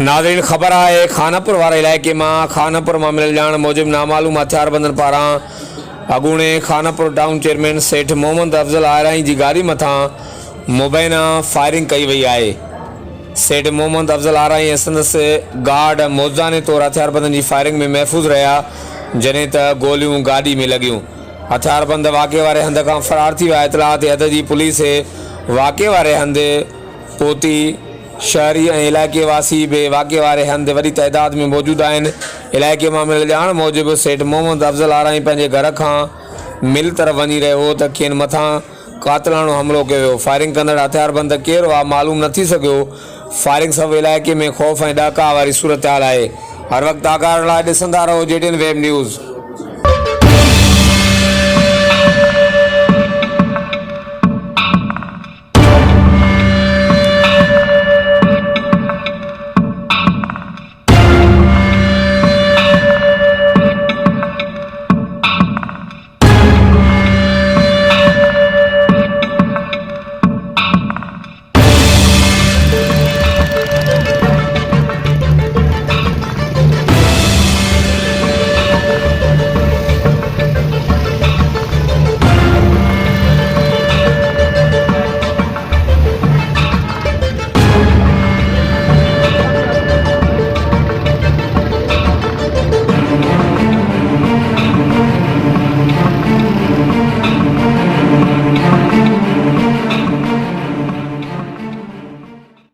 नाज़रीन ख़बर है खानापुर वारे इलाइक़े में खानापुर में मिल जाण मूजिब नामालूम हथियारबंदन पारां अगूणे खानापुर टाउन चेयरमैन सेठ मोहम्मद अफज़ल आराई की गाड़ी मथा मुबैना फायरिंग कई वही है। सेठ मोहम्मद अफज़ल आराई संदसि गार्ड मौजाने तौर हथियारबंदन की फायरिंग में महफूज़ रहा जॾहिं त गोलियूं गाड़ी में लगियूं। हथियारबंद वाक़े वारे हंध खां फ़रार थी विया। इतलाह ते अद जी पुलिस वाक़े वारे हंध पहुती। शहरी ऐं इलाइक़े वासी भी वाक़े वारे हंध वॾी तइदाद में मौजूद आहिनि। इलाइक़े में मिल ॼाण मूजिब सेठ मोहम्मद अफज़ल आराई पंहिंजे घर खां मिल तरफ़ वञी रहियो हो त खेनि मथां कातिलाणो हमलो कयो वियो। फायरिंग कंदड़ हथियारबंद केरु आहे मालूम न थी सघियो। फायरिंग सबबि इलाइक़े में ख़ौफ़ ऐं ॾाका वारी सूरत हाल आहे। हर वक़्तु आगाह लाइ ॾिसंदा रहो JTN वेब न्यूज़।